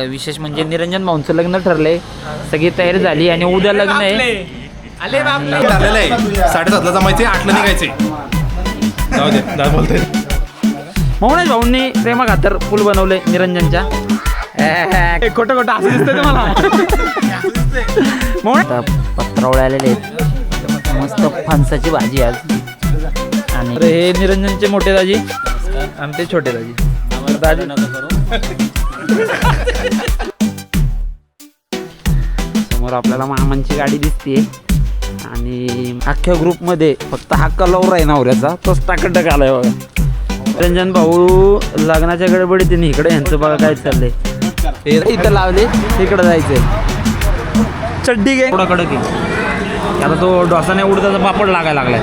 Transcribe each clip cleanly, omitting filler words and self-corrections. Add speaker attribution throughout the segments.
Speaker 1: विशेष म्हणजे निरंजन भाऊंचं लग्न ठरलंय, सगळी तयारी झाली आणि उद्या लग्न आहे.
Speaker 2: ठरलेलं आहे 7:30ला जमायचे, 8ला निघायचे. जाऊ दे काय बोलतोय.
Speaker 1: मोहनेश भाऊंनी प्रेमा खातर पूल बनवले निरंजनच्या. खोटं खोटं असं दिसतंय तुम्हाला. पत्रावळे आलेले आहेत, मस्त फणसाची भाजी आज. आणि हे निरंजनचे मोठे दाजी आणि ते छोटे दाजी. समोर आपल्याला मामांची गाडी दिसते आणि अख्ख्या ग्रुपमध्ये फक्त हा कलवर आहे नवऱ्याचा, तोच टाकटक आलाय बघा. निरंजन भाऊ लग्नाच्या गडबडीत इकडे यांचं बघा काय चाललंय. इथं लावले, तिकडे जायचंय. चड्डी घे थोडा कडक आहे, आता तो डोसाने उडताचा पापड लागायला लागलाय.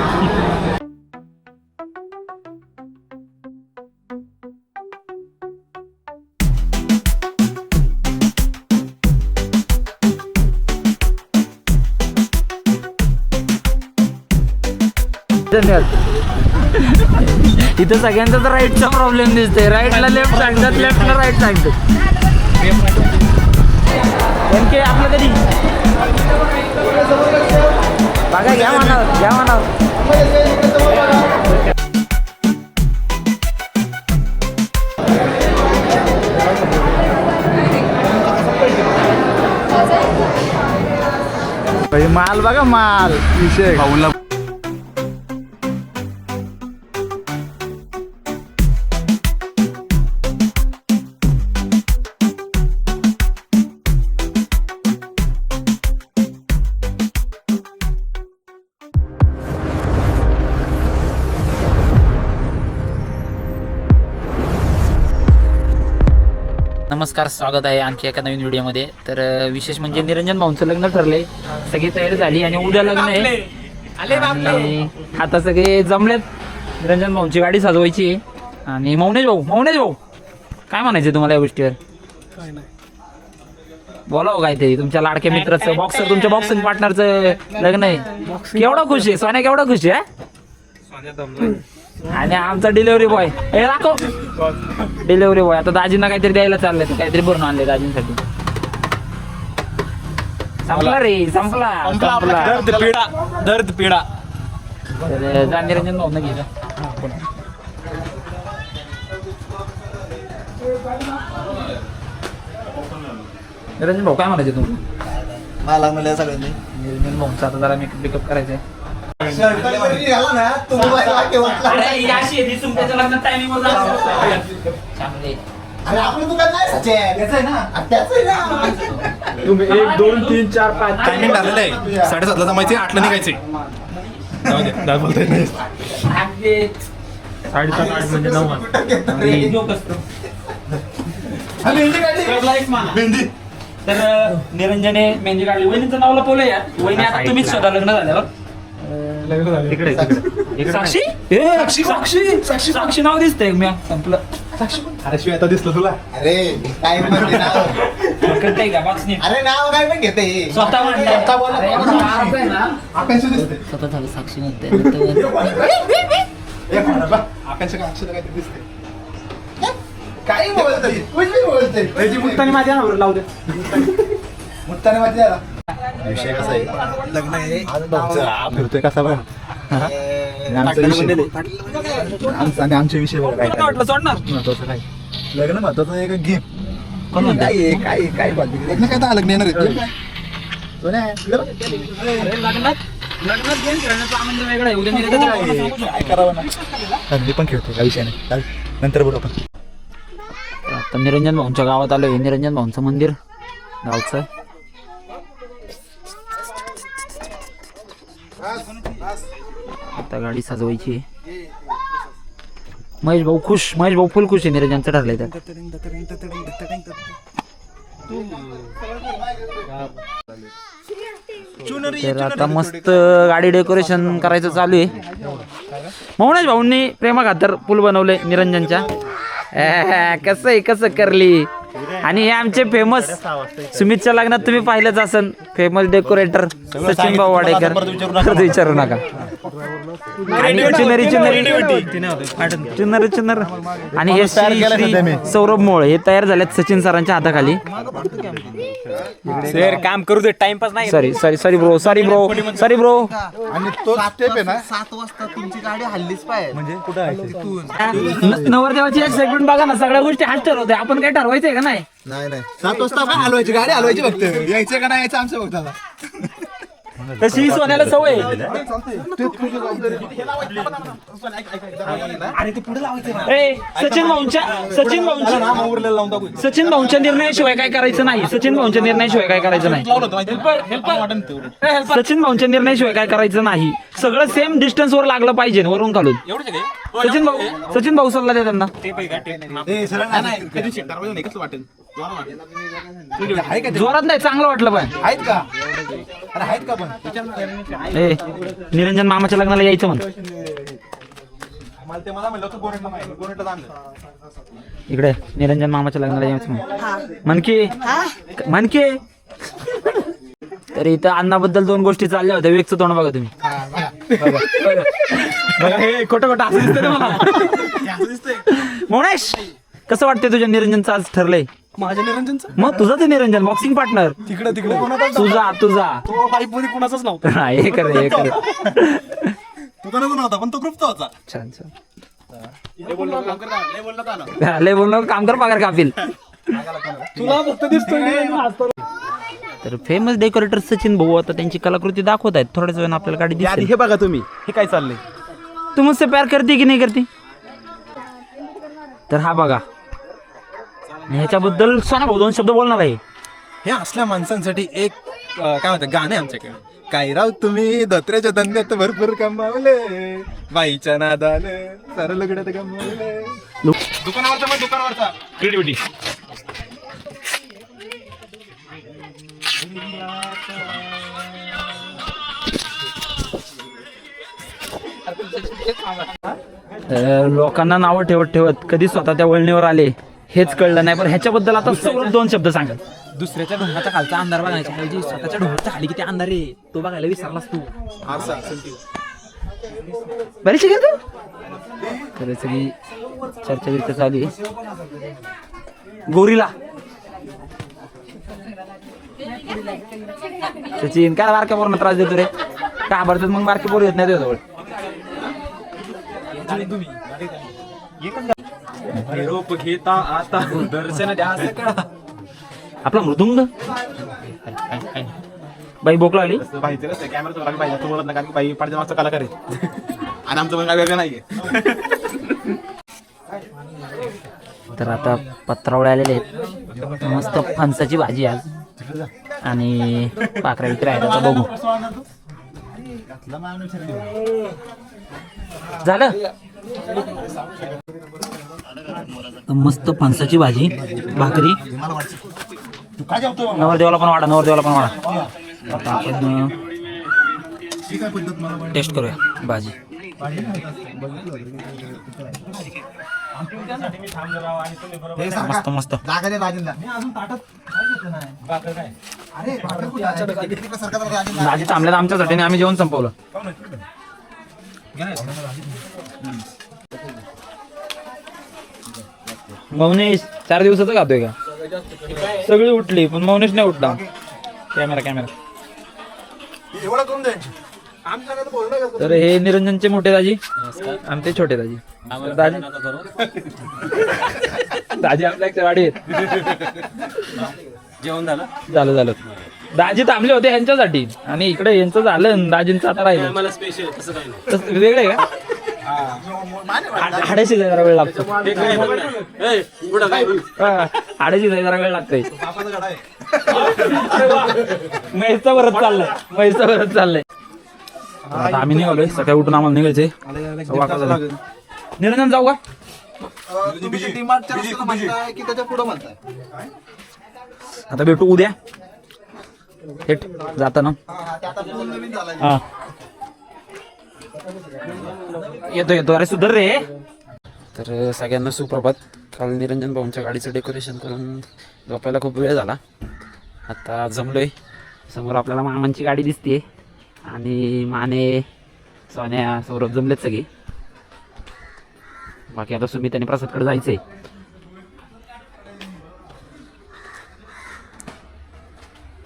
Speaker 1: इथं सगळ्यांचा तर राईटचा प्रॉब्लेम दिसतोय. राईटला लेफ्ट सांगतात, लेफ्टला राईट सांगतात. नेमके आपलं कधी बघा, घ्या म्हणावं, घ्या म्हणावं. माल बघा, माल विषय भाऊला. नमस्कार, स्वागत आहे आणखी एका नवीन व्हिडिओमध्ये. तर विशेष म्हणजे निरंजन भाऊंचं लग्न ठरलंय, सगळी तयारी झाली आणि उद्या लग्न आहे. आणि आता सगळे जमलेत. निरंजन भाऊंची गाडी सजवायची आहे. आणि मोहनेश भाऊ काय म्हणायचं तुम्हाला या गोष्टीवर? बोलाव काहीतरी. तुमच्या लाडक्या मित्राचं बॉक्सर, तुमच्या बॉक्सिंग पार्टनरचं लग्न आहे. केवढा खुश आहे सोन्या, केवढा खुश आहे. आणि आमचा डिलिव्हरी बॉय, हे दाखव डिलिव्हरी बॉय. आता दाजींना काहीतरी द्यायला चाललंय, काहीतरी भरून आणले दाजींसाठी. संपला रे, संपला. दर्द पिढा. तर जा निरंजन भाऊ न घ्या. निरंजन भाऊ काय म्हणायचे तुम्ही?
Speaker 3: मला म्हणलं सगळ्यांनी
Speaker 1: निरंजन भाऊंचा आता जरा मेकअप बिकअप करायचंय.
Speaker 3: आपलं दुकान नाही
Speaker 2: तुम्ही 1 2 3 4 5 टायमिंग ठरलेलं आहे. 7:30ला जमायचे, 8ला निघायचे. जाऊ दे काय बोलतोय. 7:30 8 म्हणजे 9.
Speaker 1: तर निरंजने मेहंदी काढली. वहिनीचं नाव लपवलंय यार. वहिनी आता तुम्हीच स्वतः लग्न झाल्यावर तिकडे साक्षी साक्षी नाव दिसतंय. मी संपलं.
Speaker 3: अरे शिवाय आता दिसलं तुला. अरे काय म्हणते नाव
Speaker 1: करताय का बॉक्स नीट?
Speaker 3: अरे नाव काय पण घेते
Speaker 1: स्वतः म्हणलं
Speaker 3: आकांक्षा दिसते.
Speaker 1: स्वतः झालं साक्षी म्हणते.
Speaker 3: आकांक्षा का अक्षर काय दिसते. काही बोलते
Speaker 1: मुक्तानी माझ्या नावावर लावू दे.
Speaker 3: मुक्ताने माझ्या विषय कसा आहे, लग्न आहे फिरतोय कसा पण आमचा विषय आणि आमचे विषय
Speaker 1: वाटलं सोडणार.
Speaker 3: महत्वाचं काय, लग्न महत्वाचं आहे का गेम?
Speaker 1: कोण म्हणतं?
Speaker 3: काय काय लग्न काय तर लग्न येणार
Speaker 1: लग्नात गेम खेळण्याचा आनंद वेगळा आहे. उद्या
Speaker 3: काय करावं ना, मी पण खेळतोय काय विषय नाही. नंतर बोलू आपण.
Speaker 1: आता निरंजन भाऊंच्या गावात आलोय. निरंजन भाऊंचं मंदिर गावचं. आता गाडी सजवायची. महेश भाऊ खुश, महेश भाऊ फुल खुश आहे. निरंजनचं ठरलंय त्यात. तर आता मस्त गाडी डेकोरेशन करायचं चालू आहे. मोहनेश भाऊंनी प्रेमा खातर पूल बनवले निरंजनच्या. कसं आहे, कसं करली आणि हे आमचे फेमस सुमितच्या लग्नात तुम्ही पाहिलंच असन फेमस डेकोरेटर सचिन भाऊ वाडेकर परत विचारू नका आणि चिन्नर आणि हे श्री सौरभ मोळ हे तयार झालेत सचिन सरांच्या हाताखाली
Speaker 4: सर काम करू दे टाइमपास नाही
Speaker 1: सॉरी ब्रो
Speaker 3: आणि तो स्टेप आहे ना
Speaker 5: 7 वाजता तुमची गाडी हल्लीच पाहिजे म्हणजे कुठं
Speaker 1: नवरदेवाची एक सेगमेंट बघा ना सगळ्या गोष्टी हाच ठरवते आपण काय ठरवायचंय का नाही
Speaker 3: नाही 7 वाजता काय हलवायची गाडी हलवायची फक्त यायचं का नाही यायचं आमचं बघता आता
Speaker 1: तशी सोन्याला सवय सचिन भाऊंच्या निर्णयाशिवाय काय करायचं नाही सचिन भाऊंच्या निर्णयाशिवाय काय करायचं नाही सचिन भाऊंच्या निर्णयाशिवाय काय करायचं नाही सगळं सेम डिस्टन्स वर लागलं पाहिजे वरून खालून सचिन भाऊ सल्ला दे त्यांना जोरात नाही चांगलं वाटलं पण
Speaker 3: आहेत का अरे आहेत का पण
Speaker 1: ए निरंजन मामाच्या लग्नाला यायचं म्हण
Speaker 3: मला म्हणलं होतं गोरेटला आणलं
Speaker 1: इकडे निरंजन मामाच्या लग्नाला यायचं म्हणके तर इथं अन्नाबद्दल 2 गोष्टी चालल्या होत्या वेगचं तोंड बघा तुम्ही बघा हे खोटं असं दिसतंय मला मोनेश कसं वाटतंय तुझ्या निरंजनचं आज ठरलंय
Speaker 4: माझ्या निरंजनचं
Speaker 1: मग तुझं ते निरंजन बॉक्सिंग पार्टनर
Speaker 4: तिकडे
Speaker 1: तुझा
Speaker 4: तो पाईप मध्ये कुणाचाच नव्हता
Speaker 1: हे कर
Speaker 4: तो कोणाचा नव्हता पण तो ग्रुपचा होता
Speaker 1: छान लय बोललो काम कर पगार कापील
Speaker 4: तुला फक्त दिसतोय
Speaker 1: तर फेमस डेकोरेटर सचिन भाऊ आता त्यांची कलाकृती दाखवत आहेत थोड्याच वेळानं आपल्याला गाडी दिसेल
Speaker 4: हे बघा तुम्ही हे काय चाललंय
Speaker 1: तू मुझसे प्यार करते की नाही करते तर हा बघा ह्याच्याबद्दल सोना भाऊ 2 शब्द बोलणार आहे
Speaker 4: हे असल्या माणसांसाठी एक काय म्हणतात गाणं आहे आमच्याकडे काय राव तुम्ही दत्र्याच्या धंद्यात भरपूर कमावले बाईच्या नादानं सारं लग्नात कमावले दुकानावरचा क्रिएटिव्हिटी
Speaker 1: लोकांना नावं ठेवत कधी स्वतः त्या वळणीवर आले हेच कळलं नाही पण ह्याच्याबद्दल आता सौरभ 2 शब्द सांगा दुसऱ्याच्या ढोंगाचा खालचा अंधार बघायचा पाहिजे स्वतःच्या ढोंगाच्या खाली किती अंधार आहे तो बघायला विसरलास तू बरीच का तू तर सगळी चर्चा बिर्चा चालू आहे गोरीला सचिन काय बारक्या पोरांना त्रास देतो रे का भरतात मग बारके पोर येत नाही तुझ्याजवळ
Speaker 4: घेता आता दर्शन द्या
Speaker 1: आपला मृदुंग बाई बोक लागली
Speaker 4: पाहिजे कसं कॅमेरा पाहिजे तू बोलत ना कारण बाई पाडच्या मागचा कलाकार आहे आणि आमचं पण काय वेगळं नाहीये
Speaker 1: तर आता पत्रावळे आलेले आहेत मस्त फणसाची भाजी आज आणि पाकऱ्या विक्री आहेत आता बघू झालं मस्त फणसाची भाजी भाकरी नवरदेवाला पण वाढा आता आपण टेस्ट करूया भाजी मस्त मस्त भाजी थांबल्यात आमच्यासाठी आम्ही जेवण संपवलं मौनेश 4 दिवसाचं खातोय का सगळी उठली पण मौनेश नाही उठला कॅमेरा तर हे निरंजनचे मोठे दाजी आमचे छोटे दाजी दाजी आपल्या वाडी
Speaker 4: जेवण झालं
Speaker 1: झालं दाजी थांबले होते ह्यांच्यासाठी आणि इकडे यांचं झालं दाजींचं आता राहिलं
Speaker 4: मला स्पेशल असं काही नाही
Speaker 1: तसं वेगळं आहे का हाडाशी जरा वेळ लागतो हाडाशी जरा वेळ लागतोय म्हैसचा परत चाललंय आता आम्ही निघालोय सकाळी उठून आम्हाला निघायचंय निरंजन जाऊ का आता भेटू उद्या थेट जाताना हा येतो अरे सुधर रे तर सगळ्यांना सुप्रभात काल निरंजन भाऊंच्या गाडीचं डेकोरेशन करून झोपायला खूप वेळ झाला. आता जमलोय. समोर आपल्याला मामांची गाडी दिसते आणि माने सोन्या सौरभ जमलेत सगळे. बाकी आता सुमित आणि प्रसादकडे जायचंय.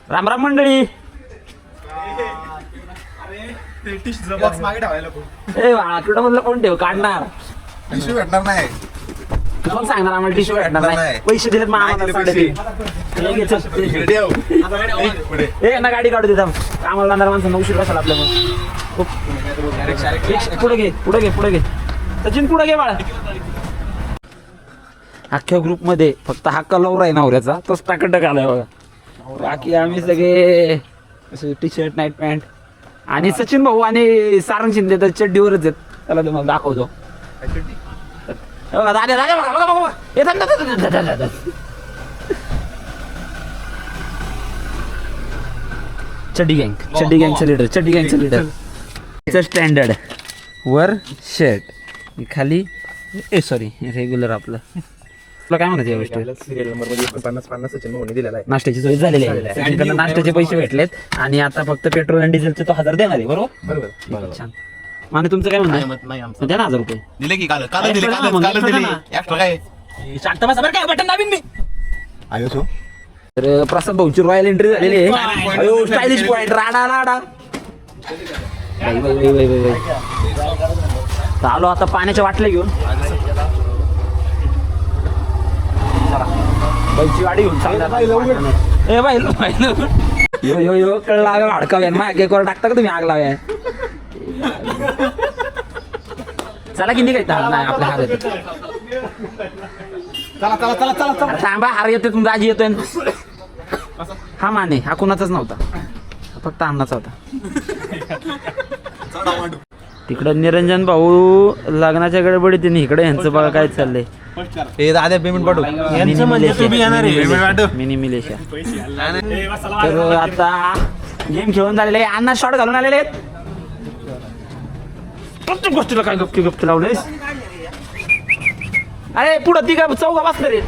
Speaker 1: राम राम मंडळी.
Speaker 4: मागे ठेवायला
Speaker 1: ए कुठं म्हणलं कोण ठेव काढणार
Speaker 3: टिश्यू भेटणार नाही.
Speaker 1: कोण सांगणार आम्हाला टिश्यू भेटणार नाही. पैसे दिलेत मग आम्हाला ए ना गाडी काढू देत आम्हाला जाणार माणसं उशीर कशाला आपल्याला. पुढे घे पुढे घे पुढे घे सचिन पुढे घे बाळा. अख्ख्या ग्रुपमध्ये फक्त हा कलर आहे नवऱ्याचा तोच टाकटक आलाय बघा. बाकी आम्ही सगळे असे टी शर्ट नाईट पॅन्ट आणि सचिन भाऊ आणि सारंग शिंदे तर चड्डीवरच आहेत. त्याला तुम्हाला दाखवतो. चड्डी गँगचं लीडर स्टँडर्ड वर शर्ट खाली सॉरी रेग्युलर आपलं. तुला काय म्हणत या गोष्टी.
Speaker 4: 50 सचिन भाऊनी दिलेला आहे.
Speaker 1: नाश्त्याची सोय झालेली आहे. सगळीकडनं नाश्त्याचे पैसे भेटलेत आणि आता फक्त पेट्रोल आणि डिझेलचे तो 1000 देणार आहे. बरोबर छान. माने तुमचं काय म्हणणं द्या ना 1000 रुपये.
Speaker 2: दिले की काल दिले एक्स्ट्रा काय
Speaker 1: शांत बसा बरं काय बटन दाबीन मी.
Speaker 3: आयो सो
Speaker 1: तर प्रसाद भाऊची रॉयल एंट्री झालेली आहे. स्टायलिश पॉइंट राडा राडा. चालो आता पाण्याच्या बाटल्या घेऊन बाईची गाडी घेऊन चालणार. ए बाई यो यो यो कळला अडकाव्या मागे वर टाकता का तुम्ही आग लाव्या. चला की निघायचं नाही आपल्या हार येतो. थांबा हार येते तुमचा आजी येतोय. हा माने हा कुणाचाच नव्हता फक्त अन्नाचा होता. तिकडं निरंजन भाऊ लग्नाच्या गडबडीत इकडे यांचं बघा काय चाललंय.
Speaker 4: हे दादा पेमेंट पाठव.
Speaker 1: मिनी मिलेशा. तर आता गेम खेळून झालेले अण्णा शॉट घालून आलेले आहेत. प्रत्येक गोष्टीला काय गप्पी गप्पी लावलेस. अरे पुढं ती काय चौघा बसलं रे.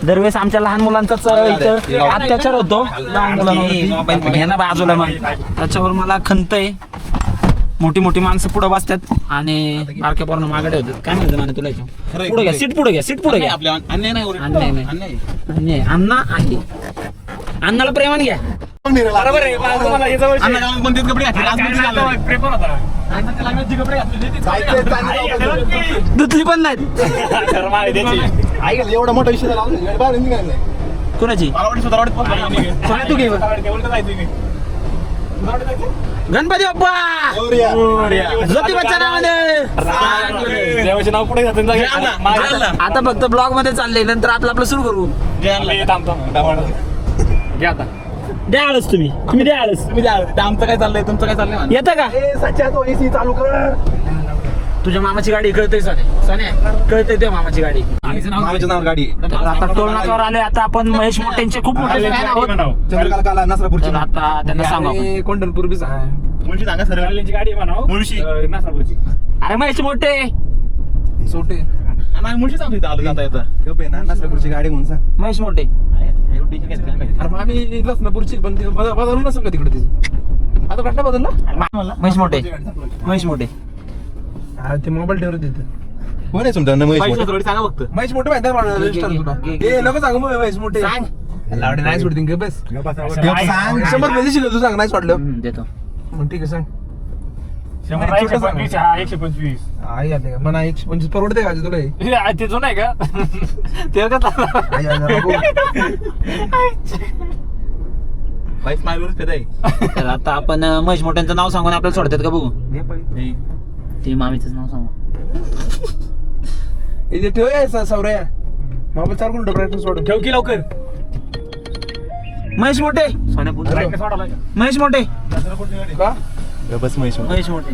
Speaker 1: दरवेळेस आमच्या लहान मुलांचाच इथं अत्याचार होतो. लहान मुलांना घे ना बाजूला मग त्याच्यावर मला खंत आहे. मोठी मोठी माणसं पुढे बसतात आणि बारक्या पोरांना मागे ठेवतात. काय म्हणतात माने तुला पुढे घ्या सीट पुढे घ्या सीट पुढे घ्या. अन्याय अण्णा आहे. अण्णाला प्रेमान घ्या. बरोबर आहे. दुधली पण नाहीत.
Speaker 3: एवढा मोठा विषय झाला.
Speaker 1: कोणाची तू घे गणपती बाप्पा ज्योतिबाच्या नावाने. आता फक्त ब्लॉग मध्ये चालले नंतर आपलं सुरू करू. द्याळच तुम्ही द्याळच
Speaker 4: आमचं काय चाललंय तुमचं काय चाललंय.
Speaker 1: येतं का
Speaker 3: एसी चालू कर.
Speaker 1: तुझ्या मामाची गाडी कळतंय सोन्या कळतंय तुझ्या मामाची गाडी.
Speaker 4: नाव गाडी
Speaker 1: आता टोल नाक्यावर आलोय. आता आपण महेश मोठ्यांचे खूप मोठे fan आहोत.
Speaker 3: चंद्रकाला नसरापूरची
Speaker 1: तर आता त्यांना सांगा
Speaker 4: कोंढण पूर्वीच
Speaker 2: मुळशी सांगा सर गाडी म्हणाव मुळशी नासापूरची.
Speaker 1: अरे महेश मोठे
Speaker 4: सोटे
Speaker 2: मुळशी सांगतो आलो जाता येतं.
Speaker 4: गप आहे ना नसरापूरची गाडी म्हणून सांग.
Speaker 1: महेश मोठे.
Speaker 4: अरे मग आम्ही लसनापूरची पण बदलून नसेल का तिकडे तिचं. आता कट्टा बदलला
Speaker 1: महेश मोठे महेश मोठे.
Speaker 4: ते मोबाईल ठेवत तिथे.
Speaker 2: कोण आहे तुमचा
Speaker 4: सांगा फक्त महेश मोठे माहिती आहे नको सांगू महेश मोठे सांग. लावडे नाही सोडतील ग बस सांग. 100 पैसे शिकव तू सांग नाही वाटलं
Speaker 1: देतो.
Speaker 4: मग ठीक आहे सांग.
Speaker 2: 125
Speaker 4: आई आले का मला 125 परवडते का तुला.
Speaker 2: ते जुनं आहे का ते
Speaker 1: तर आता आपण महेश मोठ्यांचं नाव सांगून आपल्याला सोडतात का बघू. ते मामीचं नाव सांगू.
Speaker 4: इथे ठेव यायचा सौर्या मोबाईल चार कोण डॉक्टर सोड
Speaker 2: ठेव की लवकर.
Speaker 1: महेश मोठे महेश मोठे
Speaker 4: का
Speaker 3: बस महेश
Speaker 1: महेश मोठे.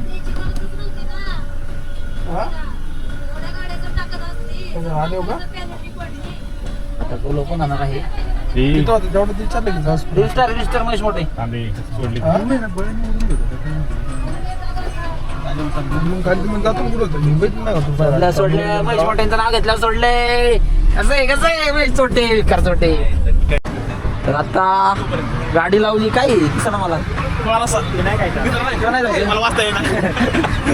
Speaker 4: आले का
Speaker 1: आता तो लोक जाणार आहे.
Speaker 4: तेवढं विचारलं की
Speaker 1: रजिस्टर महेश मोठे. सोडले महेश मोठ्यांचं नाव घेतलं सोडले. कसं आहे महेश चोटे विकार चोटे. तर आता गाडी लावली काय दिसत ना मला.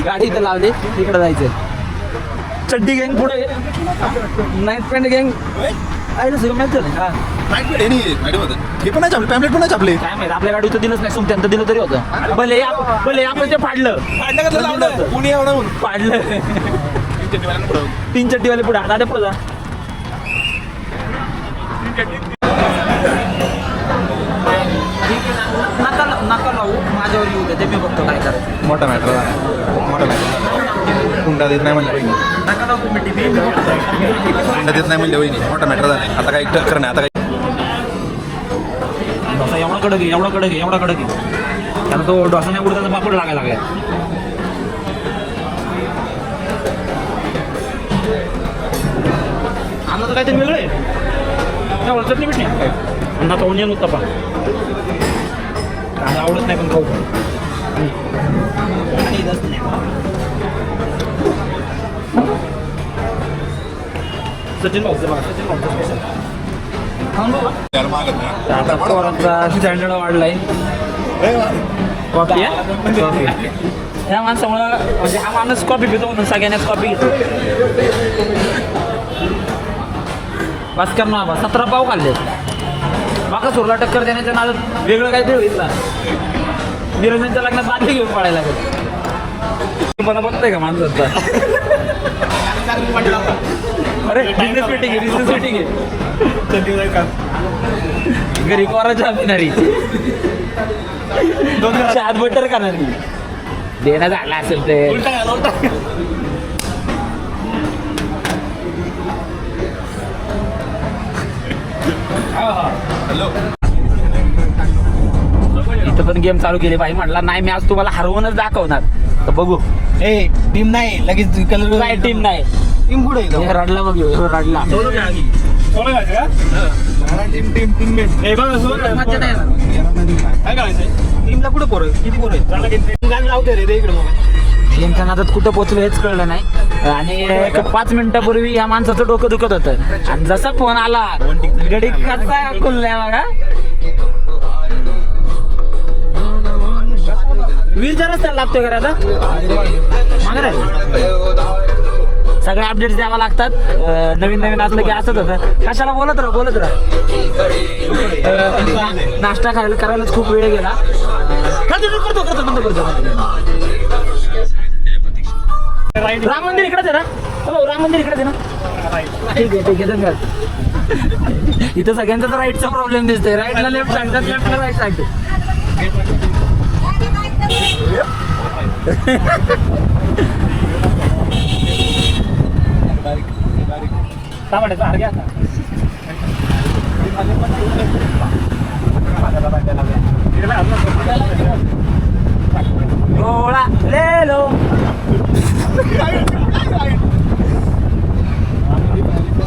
Speaker 1: गाडी इथं लावली तिकडे जायचं. चड्डी गँग पुढे नाईट पॅन्ट गँग आहे ना सगळं माहिती आहे.
Speaker 3: हे पण नाही पॅम्पलेट पण नाही छापले.
Speaker 1: काय माहिती आपल्या गाडी दिलंच नाही सोमत्यांत दिलं तरी होतं. भले आपण ते फाडलं फाडलं 3 चड्डीवाले पुढे आता पुढे जा. नका लावू माझ्यावर येऊ दे. ते मी बघतो काय करायचं.
Speaker 4: मोठा मॅटर मोठा मॅटर. हुंडा देत नाही म्हणलं वहिनी.
Speaker 1: नका लावू तुम्ही टीव्ही.
Speaker 4: हुंडा देत नाही म्हणलं वहिनी. मोठा मॅटर झाला. आता काही टक्कर नाही. आता काही
Speaker 1: डोसा एवढा कडक आहे त्याला तो डोसा नाही उडताना पापड लागायला लागलाय. आम्हाला तर काहीतरी वेगळं आहे. चटणी बिटणी आणि आता ओनियन उत्तप्पा. कांदा आवडत नाही पण खाऊ आणि सचिन भाऊचं बघा. सचिन भाऊचं स्पेशल. आता पोरांचा स्टँडर्ड वाढलाय. कॉफी ह्या माणसामुळं म्हणजे हा माणूस कॉफी पितो म्हणून सगळ्यांनाच कॉफी घेतो. बस कर ना 17 पाव खाल्ले. बाका सोरला टक्कर देण्याच्या नादात वेगळं काहीतरी होईल ना. निरंजनच्या लग्नात बाटली घेऊन पडायला लागेल. मला बघताय का माणसाचा. अरे बिझनेस मीटिंग आहे. घरी कोराच्या पिणारी 2 वर्ष हात बटर करणार मी. देणं झाला असेल ते इथं पण गेम चालू केली भाई. म्हटला नाही मी आज तुम्हाला हरवूनच दाखवणार. तर बघू.
Speaker 5: टीम नाही लगेच कलर
Speaker 1: काय टीम नाही.
Speaker 5: टीम पुढे
Speaker 1: हे रडला बघ रडला. मज्जा नाही येणार.
Speaker 5: टीमला कुठे पोर किती पोर लावते रे इकडे
Speaker 1: गेमच्या नादात कुठं पोहोचलो हेच कळलं नाही. आणि एक 5 मिनिटापूर्वी या माणसाचं डोकं दुखत होतं आणि जसा फोन आला गडी कसा खुलल्या बघा. वीरच्या रस्त्याला लागतोय का आता मागे नाही. सगळे अपडेट्स द्यावा लागतात. नवीन असलं की असंच होतं. कशाला बोलत राहा. नाश्ता करायलाच खूप वेळ गेला. करतो बंद करतो. राम मंदिर इकडेच आहे ना. हो राम मंदिर इकडेच आहे ना. ठीक आहे धन्यवाद. इथं सगळ्यांचाच राईटचा प्रॉब्लेम दिसतोय. राईटला लेफ्ट सांगतात लेफ्टला राईट सांगते. गोळा लेलो.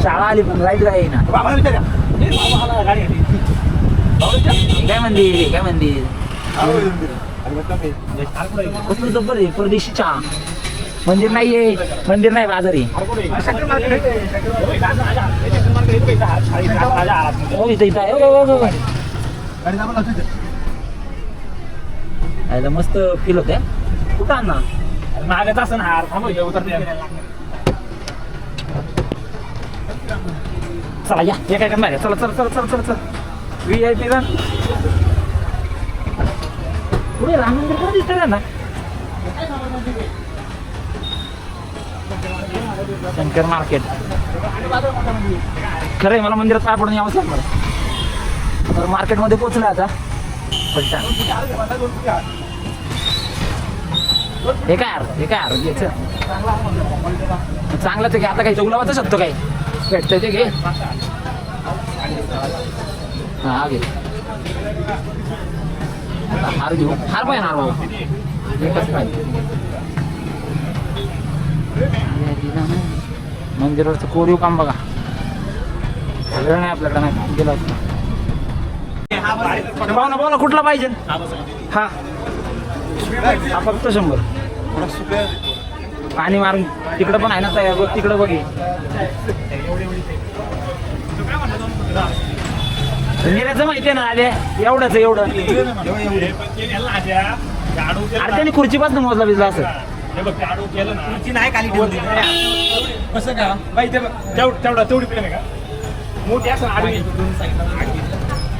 Speaker 1: शाळा आली पण राईट काय ना. काय मंदिर कसलं जबर आहे. परदेशी चहा. मंदिर नाही बाजारी. हो इथं आहे. मस्त फील होते. कुठं आणणार मागत असं ना चला या. हे काय करणार आहे. चला VIP जा. पुढे राम मंदिर कुठे दिसतंय ना. शंकर मार्केट. खरंय मला मंदिरात पाय पडून यावंच लागणार. तर मार्केटमध्ये पोहोचलं आता. हे काय चांगलंच आहे की. आता काही चौलावाचं शकतो काही भेटतंय ते घे. हा घे. हार घेऊ. हार पाहिजे हार भाऊ. एकच पाहिजे. मंदिरावरचं कोरीव काम बघा. वेळ नाही आपल्याकडे. नाही गेला बोला कुठला पाहिजे. हा फक्त 100. पाणी मारून तिकडं पण आहे ना तयार बघ तिकडं बघ निराचं माहितीये ना आले एवढंच एवढं अरे त्याने खुर्ची पासून मोजला बिजला असं
Speaker 2: नाही खाली कसं का बाई तेवढी प्रेम आहे का मोठी असं आडवी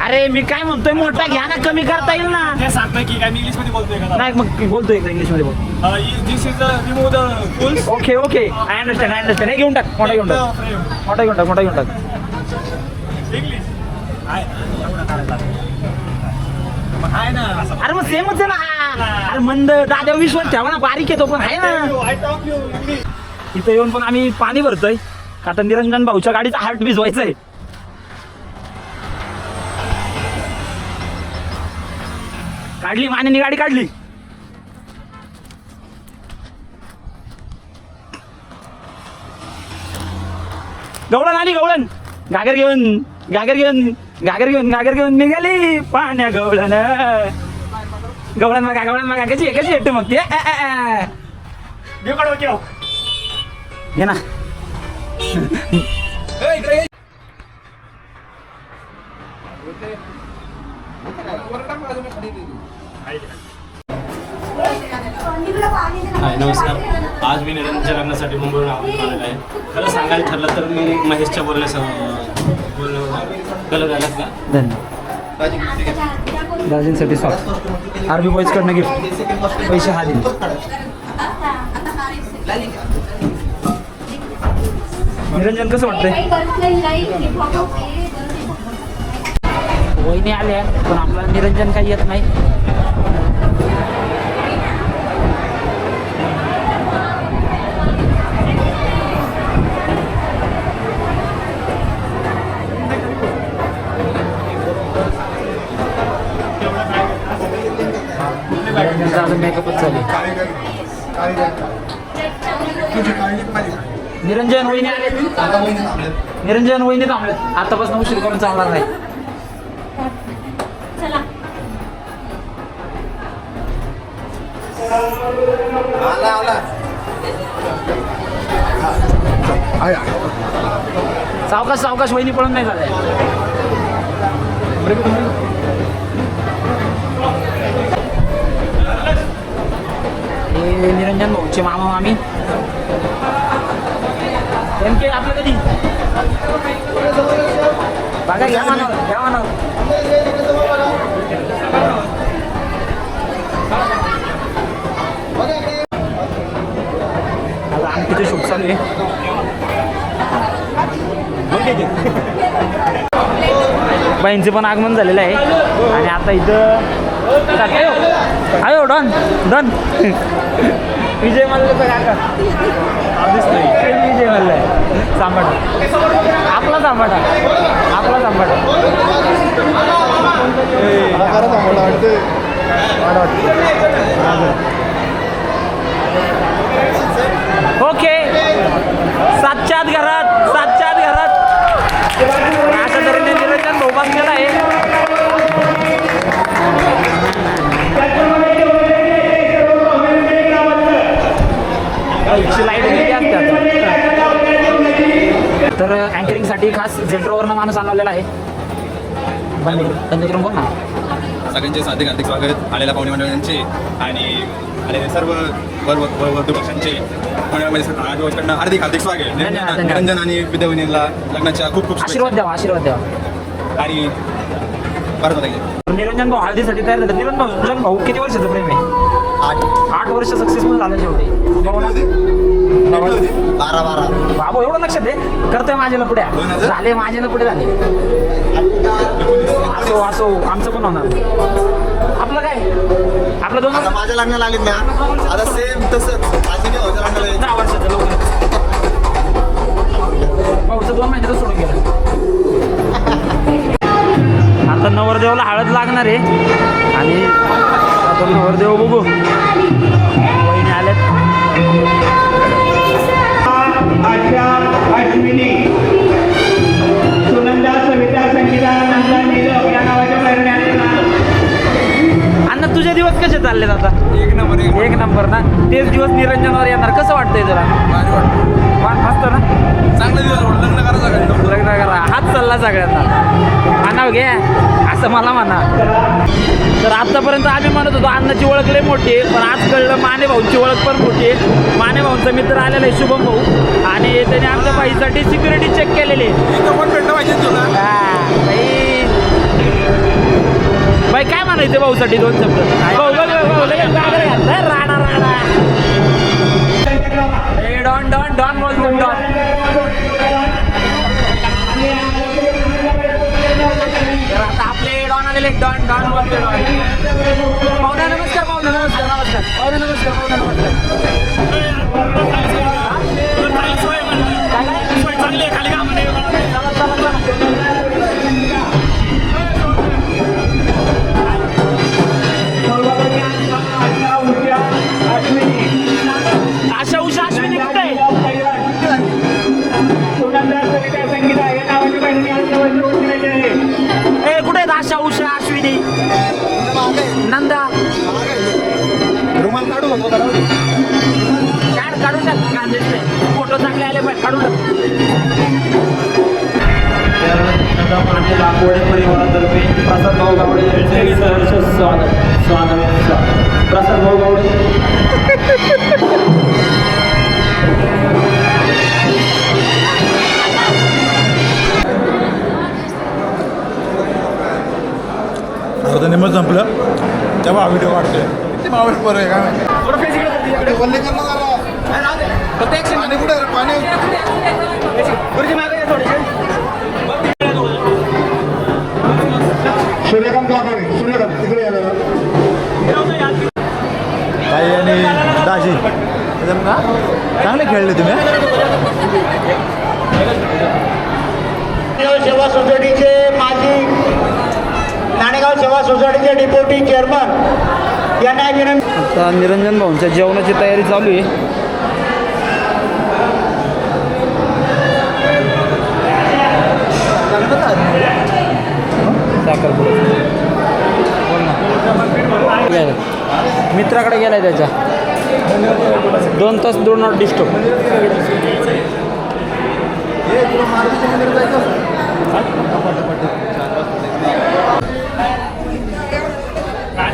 Speaker 1: अरे मी काय म्हणतोय मोठा घ्या ना कमी करता येईल ना
Speaker 2: ते सांगतोय की काय मी इंग्लिश मध्ये बोलतोय का
Speaker 1: नाही मग बोलतोय इंग्लिश मध्ये बोल
Speaker 2: this is remove the fools
Speaker 1: okay okay I understand हे घेऊन टाक मोठा घेऊन टाक मोठा घेऊन टाक
Speaker 2: इंग्लिश आहे ना
Speaker 1: अरे मग सेमच आहे ना अरे मंद दादा विश्वास ठेवा ना बारीक येतो पण आहे ना
Speaker 2: आय टॉक यू इंग्लिश
Speaker 1: इथं येऊन पण आम्ही पाणी भरतोय आता निरंजन भाऊच्या गाडीचा हार्ट भिजवायचंय काढली मानेनी गाडी काढली गवळण आली गवळण घागर घेऊन निघाली पाण्या गवळण मग कशी येते मग ते घे ना
Speaker 6: हाय नमस्कार. आज मी निरंजनच्या लग्नासाठी मुंबईवरून आलेलो आहे. खरं सांगायला ठरलं तर मी महेशच्या कलर आलात का
Speaker 1: धन्यवाद दाजींसाठी सॉफ्ट आरबी बॉईजकडनं गिफ्ट पैसे हा दिले निरंजन कसं वाटतंय वहिनी आल्या पण आपला निरंजन काही येत नाही निरंजनचा मेकअपच चालू निरंजन वहिनी आले निरंजन वहिनी थांबले आतापासून उशीर करून चालणार नाही सावकाश वहिनी पळून नाही झालाय हे निरंजन भाऊचे मामा मामी नेमके आपलं कधी बघा घ्या म्हणा आता आमचे शुभ चालू आहे बाईंचे पण आगमन झालेलं आहे आणि आता इथं आयो डन विजय मल्लचा काका विजय मल्ल आहे सांभाळा आपला सांभाळा ओके सातच्या आत घरात अशा तऱ्हेने निरंजन भाऊ बसलेला आहे लाईट गेली असतात तर अँकरिंगसाठी खास झेंट्रोवरनं माणूस आणलेला आहे बंद करून बोल ना
Speaker 4: सगळ्यांचे हार्दिक स्वागत आलेल्या पाहुणे मंडळांचे आणि आलेले सर्व वधू पक्षांचे मंडळामध्ये हार्दिक स्वागत निरंजन आणि विद्यावहिनीला लग्नाच्या खूप
Speaker 1: आशीर्वाद द्यावा
Speaker 4: आणि परत
Speaker 1: निरंजन भाऊ हळदीसाठी तयार झाले निरंजन भाऊ किती वर्षाचं प्रेम आहे 8 वर्ष सक्सेसफुल झालं शेवटी
Speaker 3: 12
Speaker 1: बाबू एवढं लक्षात दे करतोय माझे लपड्या झाले माझे लपडे झाले असो आमचं पण होणार आपलं काय आपलं 2 वर्ष
Speaker 3: माझ्या लग्नाला लागलीत ना आता सेम तसंच माझी नाही होतं लग्नाला
Speaker 1: 10 वर्षाचं लवकर भाऊचं 2 महिन्यातच सोडून गेलं आता नवरदेवाला हळद लागणार आहे आणि आता नवरदेव बघू वहिनी आल्यात
Speaker 7: अश्विनी सुनंदा सविता संगीता नंदा नीरव या नावाच्या
Speaker 1: अण्णा तुझे दिवस कसे चाललेत आता
Speaker 2: एक नंबर
Speaker 1: एक नंबर ना तेच दिवस निरंजनावर येणार. कसं वाटतंय तुला? मस्त ना.
Speaker 4: चांगला दिवस लग्न करायचं.
Speaker 1: लग्न करा हाच चालला सगळ्यांना. म्हणाव घ्या असं मला म्हणा. तर आतापर्यंत आम्ही म्हणत होतो अण्णाची ओळख लय मोठी आहे, पण आज कळलं माने भाऊंची ओळख पण मोठी आहे. माने भाऊंचा मित्र आलेला आहे शुभम भाऊ, आणि त्याने आमच्या बाईसाठी सिक्युरिटी चेक केलेली आहे.
Speaker 4: पण भेटलं पाहिजे तुला.
Speaker 1: बाई काय म्हणायचं भाऊसाठी दोन शब्द? भाऊ भाऊ लगेच गागरे घातला, राडा राडा. ए डॉन डॉन डॉन बोलतो डॉन. तर आता आपले डॉन आलेले डॉन डॉन बोलतो डॉन. पाहुणा नमस्कार, पाहुणा नमस्कार, नमस्कार पाहुणा नमस्कार, पाहुणा नमस्कार. आशा उषा अश्विनी कुठे आहे? ए कुठे आहेत आशा उषा अश्विनी नंदा?
Speaker 3: रुमाल काढू नको जरा.
Speaker 1: काढून टाक. फोटो चांगले आले पाहिजे, काढून टाक.
Speaker 6: लाकवडे परिवारातर्फे प्रसाद भाऊ गावडे यांचे सहर्ष स्वागत स्वागत. प्रसाद भाऊ गावडे.
Speaker 3: अर्ध निमत संपलं तेव्हा हा व्हिडिओ वाढतोय. किती मावस बरं आहे काय वल्ले कर ना जरा. पाणी कुठे आहे? पाणी सूर्यकांत काकाने सूर्यकांत तिकडे यायला ताई आणि दाजी चांगले खेळले तुम्ही.
Speaker 7: सेवा सोसायटीचे माजी नाणेगाव सेवा सोसायटीचे डेप्युटी चेअरमन यांना विनंती.
Speaker 1: आता निरंजन भाऊंच्या जेवणाची तयारी चालू आहे. मित्राकडे गेलाय त्याच्या. 2 तास डो नॉट डिस्टर्ब.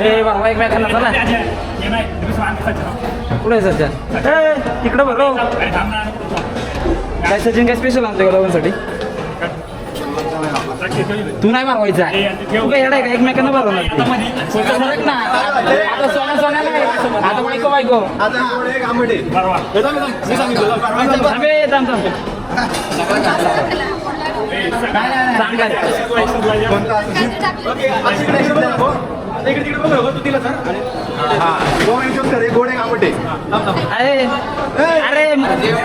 Speaker 1: ए बाबा एकमेकांना चला. कुठे आहे सध्या? तिकडं बघ. काय सचिन काय स्पेशल आणतोय का दोघांसाठी? तू नाही मारवायचा. तू काय येणार का? एकमेकांना बरवणार ना. आता सोन्या सोन्या नाही, आता बायको बायको. अरे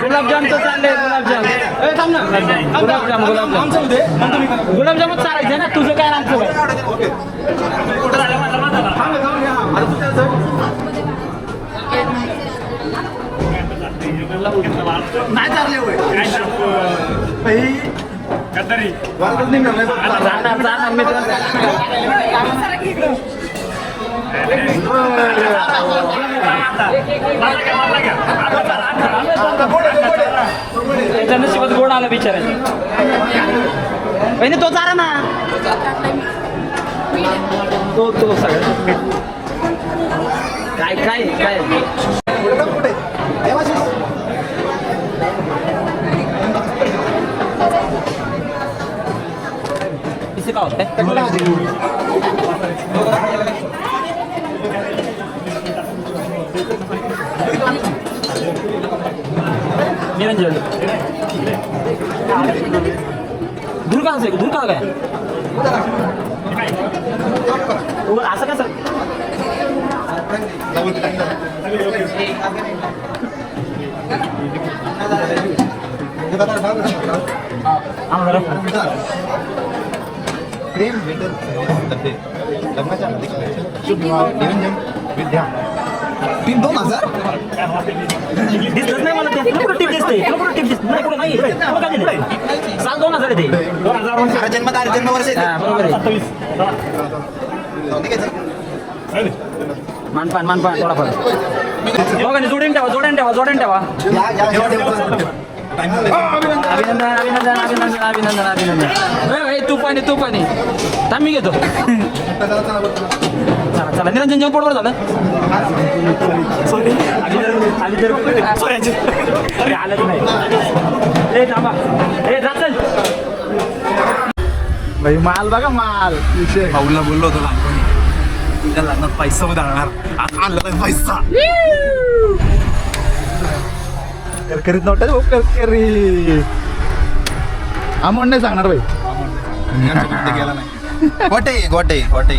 Speaker 1: गुलाबजामचं चाललंय. गुलाबजामच चालायचं ना. तुझं काय राहतो?
Speaker 3: नाही चालले
Speaker 1: जाणार मित्र. त्याच्या नशिबात गोड आला बिचारायचं. तो चारा ना. तो सगळं काय काय काय किसी का होता है? निरंजन दूर कहाँ से? दूर कहाँ गया? असं कसं?
Speaker 3: प्रेम भेटत लग्नाच्या निरंजन विद्या 2000
Speaker 1: दिसत नाही मला. ते कुठं टिप दिसते? टिप दिसत नाही. कुठं नाही. काय दिलं? साल 2000 ते 2000
Speaker 3: जन्म वर्ष
Speaker 1: बरोबर आहे. मानपान थोडाफार दोघांनी जोडून ठेवा जोडून ठेवा जोडून ठेवा अभिनंदन अभिनंदन अभिनंदन अभिनंदन अभिनंदन तू पाणी थांब मी घेतो चला चला निरंजन जेवण पोटवर झालं अरे आलंच नाही थांबा चल
Speaker 3: भाई माल बघा माल विषय
Speaker 4: भाऊला बोललो होतो लहानपणी तुझ्या लग्नात पैसा उधारणार आता आणला पैसा
Speaker 3: करकरीत नव्हतं हो करकरी आम्हाला नाही सांगणार भाई
Speaker 4: गेला नाही गोटे